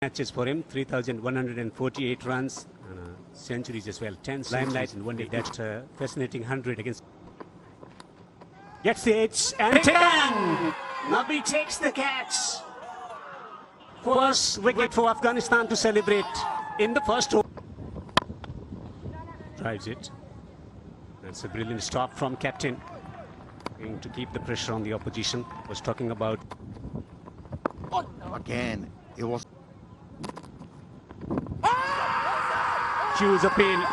matches for him, 3,148 runs, centuries as well, 10 limelight in one day. That fascinating 100 against. Gets the edge and 10! Nabi takes the catch. First wicket for Afghanistan to celebrate in the first over. Drives it. That's a brilliant stop from captain. Going to keep the pressure on the opposition. Was talking about. Again, it was. Choose appeal.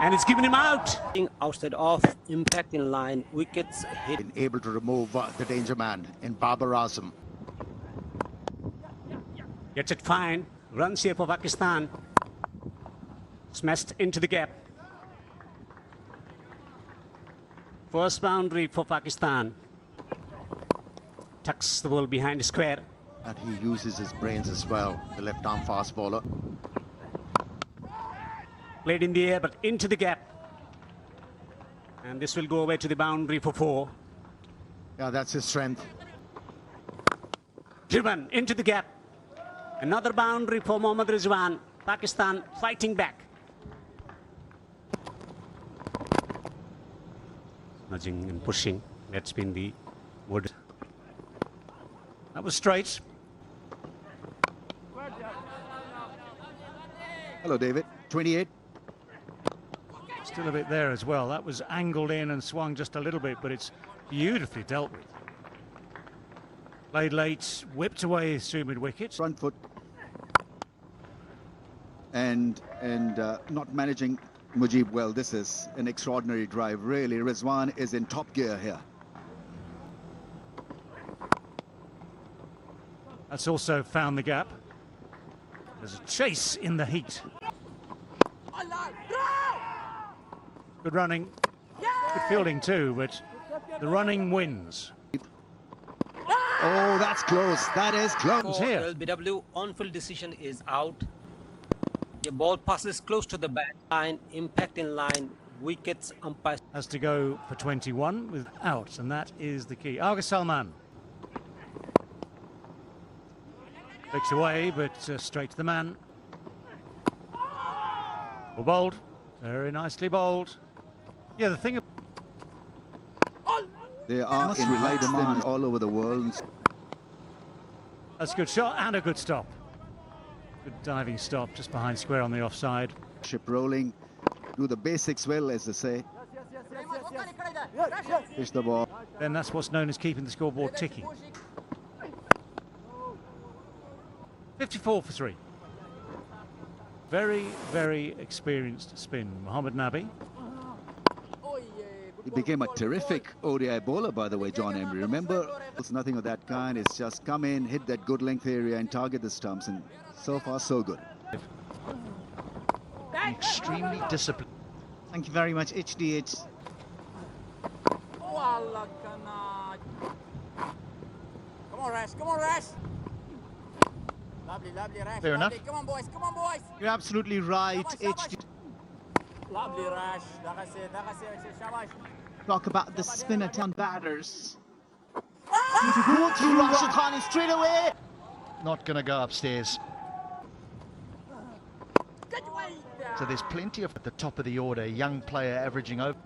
And it's given him out. Outside off, impact in line, wickets hit. Been able to remove the danger man in Babar Azam. Gets it fine. Runs here for Pakistan. Smashed into the gap. First boundary for Pakistan. Tucks the ball behind the square. And he uses his brains as well, the left-arm fast bowler. Played in the air, but into the gap. And this will go away to the boundary for 4. Yeah, that's his strength. Driven into the gap. Another boundary for Mohammad Rizwan. Pakistan fighting back. Nudging and pushing. That's been the word. That was straight. Hello, David. 28. Still a bit there as well. That was angled in and swung just a little bit, but it's beautifully dealt with. Played late, whipped away through mid-wicket. Front foot. And not managing Mujib well. This is an extraordinary drive, really. Rizwan is in top gear here. That's also found the gap. There's a chase in the heat. Good running, good fielding too, but the running wins. Oh, that's close. That is close. Here. LBW on-field decision is out. The ball passes close to the bat line, impact in line, wickets, umpire. Has to go for 21 with out, and that is the key. Aga Salman. Flicks away, but straight to the man. Well bowled, very nicely bowled. Yeah, the thing. They are in high demand all over the world. That's a good shot and a good stop. Good diving stop just behind square on the offside. Ship rolling. Do the basics well, as they say. Fish the ball. Then that's what's known as keeping the scoreboard ticking. 54 for 3. Very, very experienced spin. Mohammad Nabi. He became a terrific ODI bowler, by the way, John Emery. Remember, it's nothing of that kind. It's just come in, hit that good length area and target the stumps. And so far, so good. Extremely disciplined. Thank you very much, HDH. Come on, Rash. Come on, Rash. Lovely, lovely, Rash. Fair enough. Come on, boys. Come on, boys. You're absolutely right, HDH. Lovely, Rash. Talk about the spinner and batters. To go through Rashid Khan straight away. Not going to go upstairs. So there's plenty of at the top of the order. Young player averaging over.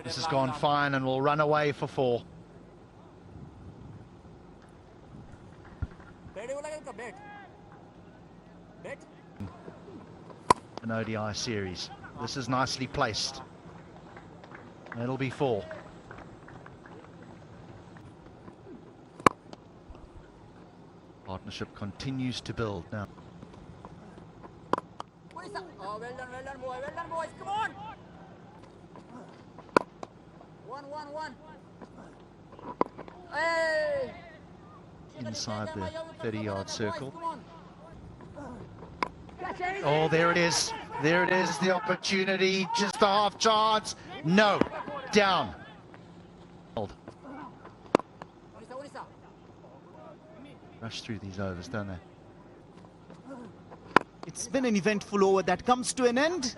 This has gone fine and will run away for 4. An ODI series. This is nicely placed. It'll be 4. Partnership continues to build now. Oh, well done, boys. Come on. 1-1-1. Hey. Inside the 30-yard circle. Oh, there it is. There it is, the opportunity. Just a half chance. No. Down. Rush through these overs, don't they? It's been an eventful over that comes to an end.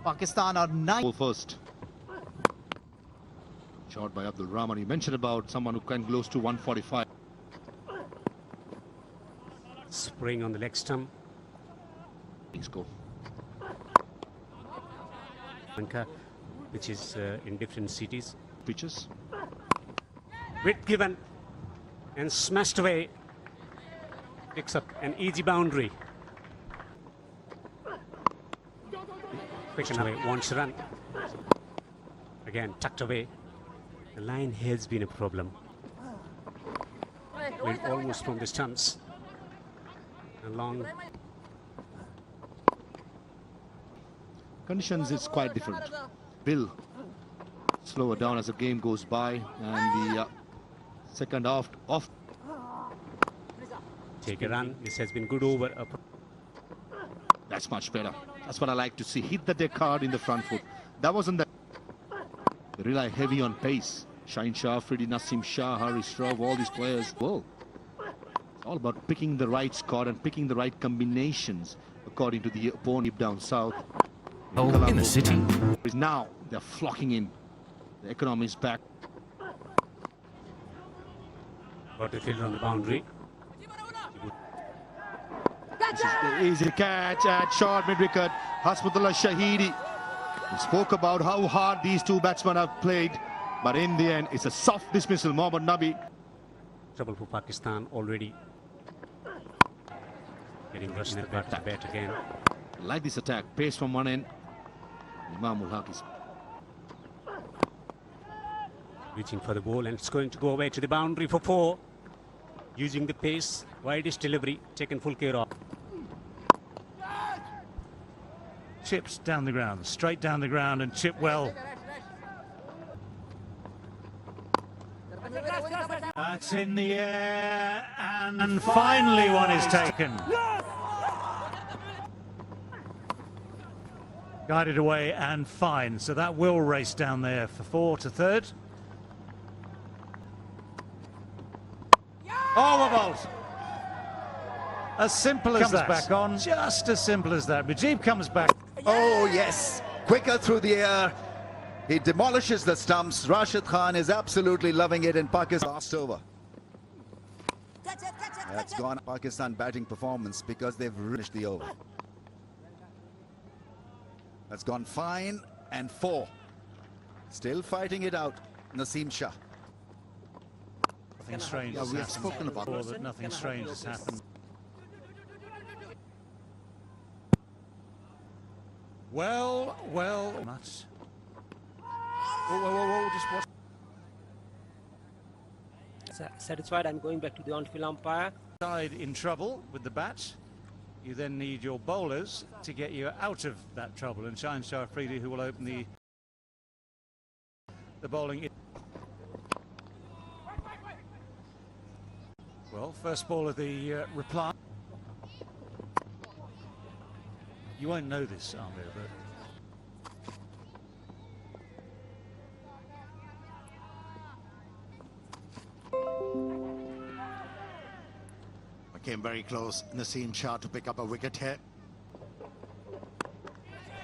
Pakistan are 9. First. Shot by Abdul Rahman. You mentioned about someone who can close to 145. spraying on the leg stump. Please go. Lanka, which is in different cities. Pitches. Width given and smashed away. Picks up an easy boundary. Taken away, wants to run. Again, tucked away. The line has been a problem. Went almost from the stumps. Along. Conditions is quite different. Will slower down as the game goes by, and the second half off. Take a run. This has been good over. That's much better. That's what I like to see. Hit the deck hard in the front foot. That wasn't the. They rely heavy on pace. Shaheen Shah, Freddie Nassim Shah, Harry Shrove, all these players. Well, it's all about picking the right squad and picking the right combinations according to the opponent down south. In the city. Now they're flocking in. The economy is back. Got a fielder on the boundary. This is the easy catch at short mid-wicket. Hasbullah Shahidi. We spoke about how hard these two batsmen have played, but in the end, it's a soft dismissal. Mohammad Nabi. Trouble for Pakistan already. Getting rushed in the bat again. Like this attack, pace from one end. Imamul Haq is reaching for the ball, and it's going to go away to the boundary for 4. Using the pace, widest delivery, taken full care of. Chips down the ground, straight down the ground, and chip well. That's in the air, and finally one is taken. Guided away and fine, so that will race down there for 4 to third. Overbolt. As simple as that. Comes back on. Just as simple as that. Mujib comes back. Oh yes, quicker through the air. He demolishes the stumps. Rashid Khan is absolutely loving it in Pakistan. Last over. That's gone Pakistan batting performance because they've finished the over. That's gone fine, and 4. Still fighting it out, Naseem Shah. Nothing strange has happened. Spoken about that. Nothing strange has happened. Well, much. Whoa, just watch. Satisfied, I'm going back to the on-field umpire. Side in trouble with the bat. You then need your bowlers to get you out of that trouble, and Shaheen Shah Afridi, who will open the bowling. Well, first ball of the reply. You won't know this, Amir, but Came very close, Naseem Shah, to pick up a wicket here.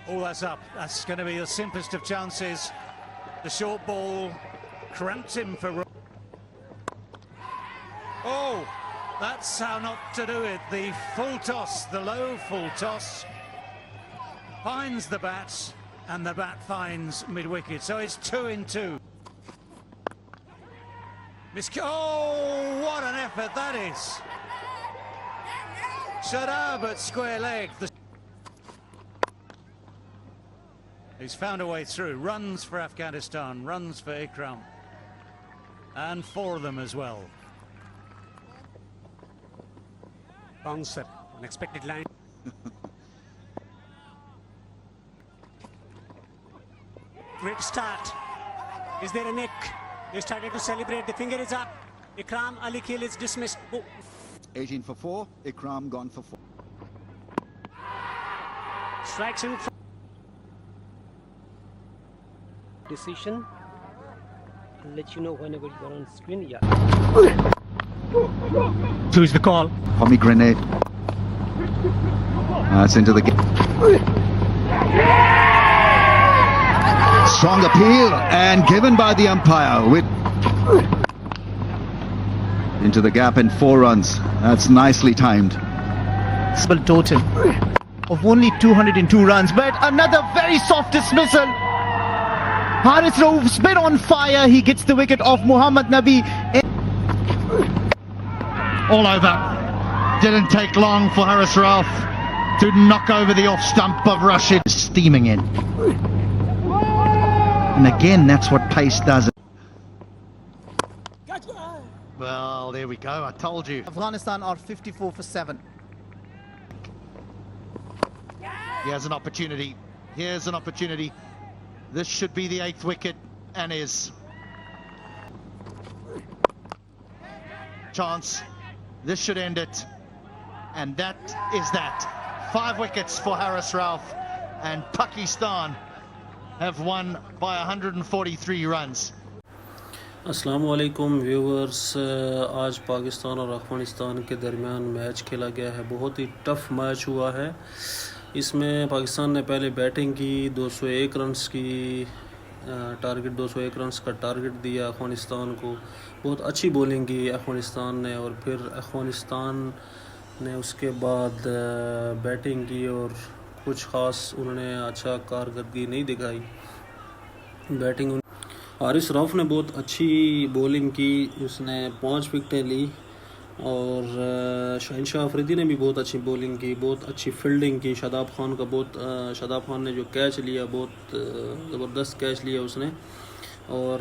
oh, that's up. That's going to be the simplest of chances. The short ball cramped him for. Oh, that's how not to do it. The full toss, the low full toss, finds the bat, and the bat finds mid-wicket. So it's 2 in 2. Oh, what an effort that is. Shadab at square leg. He's found a way through. Runs for Afghanistan, runs for Ikram. And 4 of them as well. Bouncer, unexpected line. Great start. Is there a nick? They started to celebrate. The finger is up. Ikram Ali Khil is dismissed. 18 for 4. Ikram gone for 4. Strikes him. Decision. I'll let you know whenever you are on screen. Yeah. Choose the call. Pomegranate. That's into the game. Strong appeal and given by the umpire with into the gap and 4 runs. That's nicely timed. total of only 202 runs, but another very soft dismissal. Haris Rauf's been on fire. He gets the wicket off Muhammad Nabi. All over. Didn't take long for Haris Rauf to knock over the off stump of Rashid. Steaming in. And again, that's what pace does. Well, there we go. I told you. Afghanistan are 54 for 7. Here's an opportunity. Here's an opportunity. This should be the 8th wicket, and is. Chance. This should end it. And that is that. 5 wickets for Haris Rauf, and Pakistan have won by 143 runs. अस्सलामु अलैकुम viewers, आज पाकिस्तान और अफ़गानिस्तान के दरमियान match खेला गया है। बहुत ही टफ़ मैच हुआ है। इसमें पाकिस्तान ने पहले बैटिंग की, 201 रन्स की टारगेट 201 रन्स का टारगेट दिया अफ़गानिस्तान को। बहुत अच्छी बॉलिंग की अफ़गानिस्तान ने, और फिर अफ़गानिस्तान ने उसके बाद बैटिंग की और कुछ ख़ास उन्होंने अच्छा कारकर्दगी नहीं दिखाई। बैटिंग हारिस रऊफ़ ने बहुत अच्छी बॉलिंग की, उसने 5 विकेटें ली, और शहनशाह अफरीदी ने भी बहुत अच्छी बॉलिंग की, बहुत अच्छी फील्डिंग की। शादाब खान ने जो कैच लिया, बहुत ज़बरदस्त कैच लिया उसने। और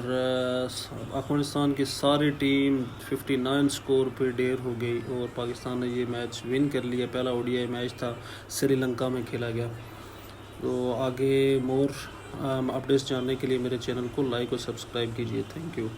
अफ़गानिस्तान की सारी टीम 59 स्कोर पे ढेर हो गई, और पाकिस्तान ने ये मैच विन कर लिया। पहला ओडीआई मैच था, श्रीलंका में खेला गया। तो आगे मोर अपडेट्स जानने के लिए मेरे चैनल को लाइक और सब्सक्राइब कीजिए। Thank you.